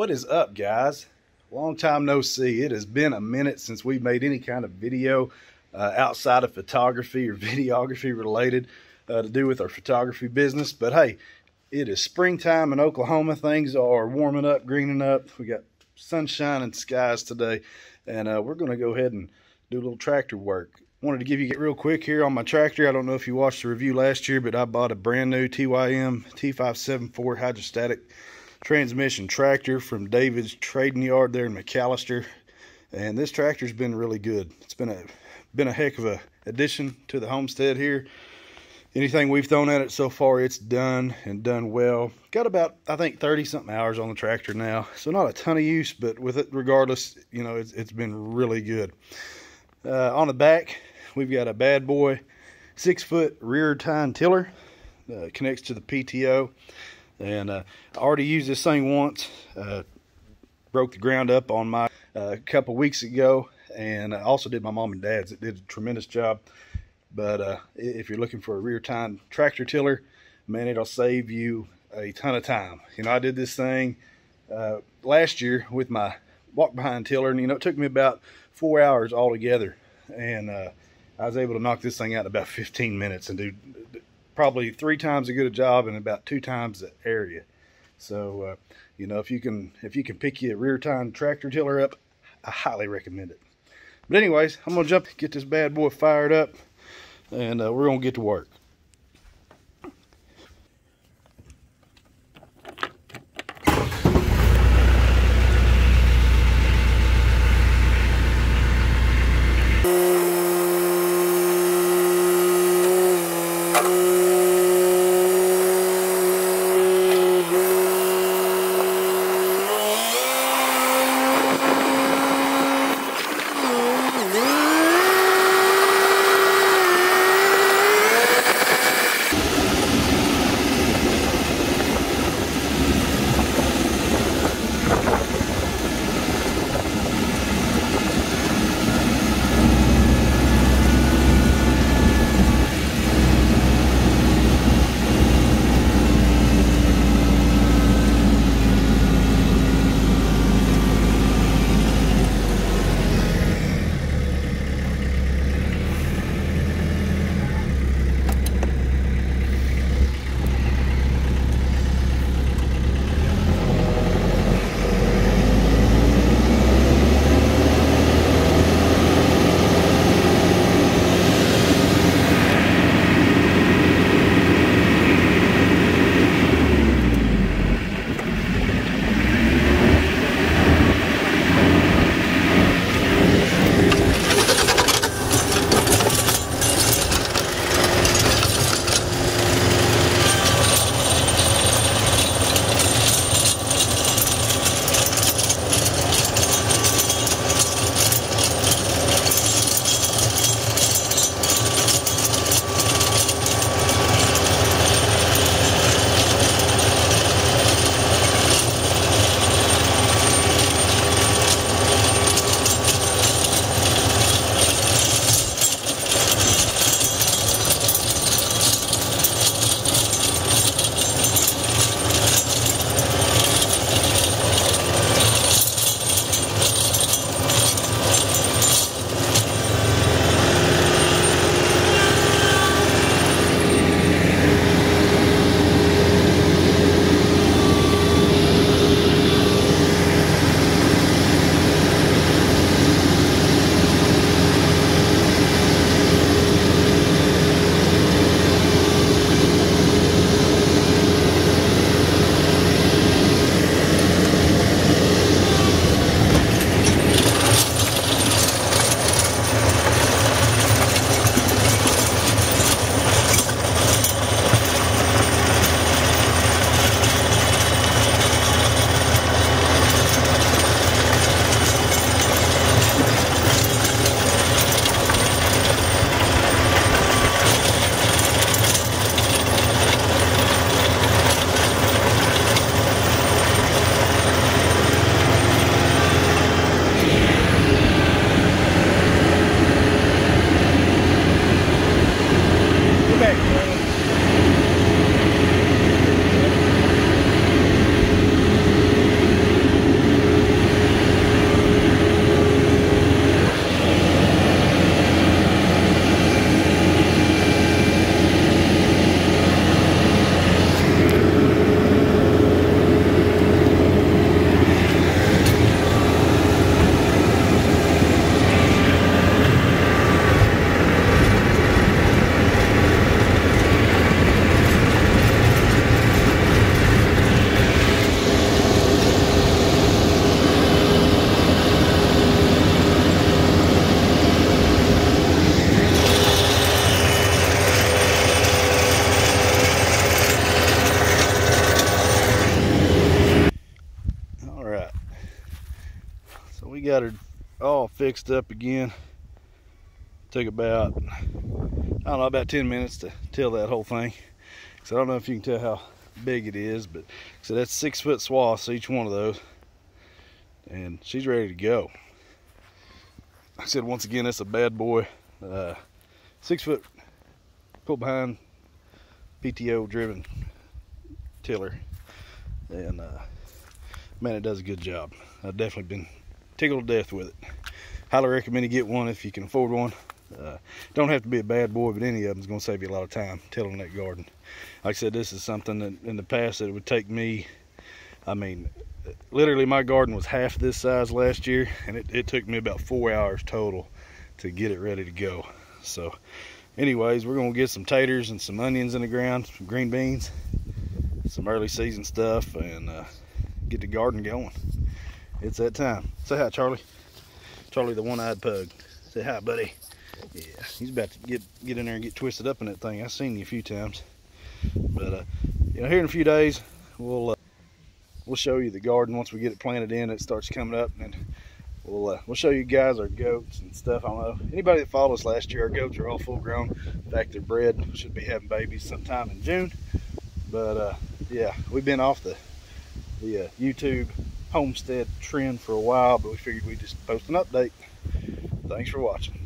What is up, guys? Long time no see. It has been a minute since we've made any kind of video outside of photography or videography related to do with our photography business. But hey, it is springtime in Oklahoma. Things are warming up, greening up. We got sunshine and skies today, and we're going to go ahead and do a little tractor work. Wanted to give you real quick here on my tractor. I don't know if you watched the review last year, but I bought a brand new TYM T574 hydrostatic transmission tractor from David's Trading Yard there in McAllister, and this tractor's been really good. It's been a heck of a addition to the homestead here. Anything we've thrown at it so far, it's done and done well. Got about, I think, 30 something hours on the tractor now, so not a ton of use, but with it regardless, you know, it's been really good. On the back, we've got a bad boy 6-foot rear tine tiller, connects to the PTO. And I already used this thing once, broke the ground up on my a couple weeks ago, and I also did my mom and dad's. It did a tremendous job. But if you're looking for a rear tine tractor tiller, man, it'll save you a ton of time. You know, I did this thing last year with my walk behind tiller, and you know, it took me about 4 hours altogether, and I was able to knock this thing out in about 15 minutes and do probably 3 times as good a job in about 2 times the area. So you know, if you can pick you a rear tine tractor tiller up, I highly recommend it. But anyways, I'm gonna get this bad boy fired up, and we're gonna get to work. got her all fixed up again. Took about, I don't know, about 10 minutes to till that whole thing. So I don't know if you can tell how big it is, but so that's 6 foot swaths, each one of those. And she's ready to go. Like I said, once again, that's a bad boy. 6 foot pull behind PTO driven tiller. And man, it does a good job. I've definitely been tickled to death with it. Highly recommend you get one if you can afford one. Don't have to be a bad boy, but any of them is going to save you a lot of time tilling that garden. Like I said, this is something that in the past that it would take me, I mean, literally my garden was half this size last year, and it took me about 4 hours total to get it ready to go. So anyways, we're going to get some taters and some onions in the ground, some green beans, some early season stuff, and get the garden going. It's that time. Say hi, Charlie. Charlie, the one-eyed pug. Say hi, buddy. Yeah, he's about to get in there and get twisted up in that thing. I've seen you a few times. But you know, here in a few days, we'll show you the garden once we get it planted in. It starts coming up, and we'll show you guys our goats and stuff. I don't know, anybody that followed us last year, our goats are all full grown. In fact, they're bred, should be having babies sometime in June. But yeah, we've been off the YouTube homestead trend for a while, but we figured we'd just post an update. Thanks for watching.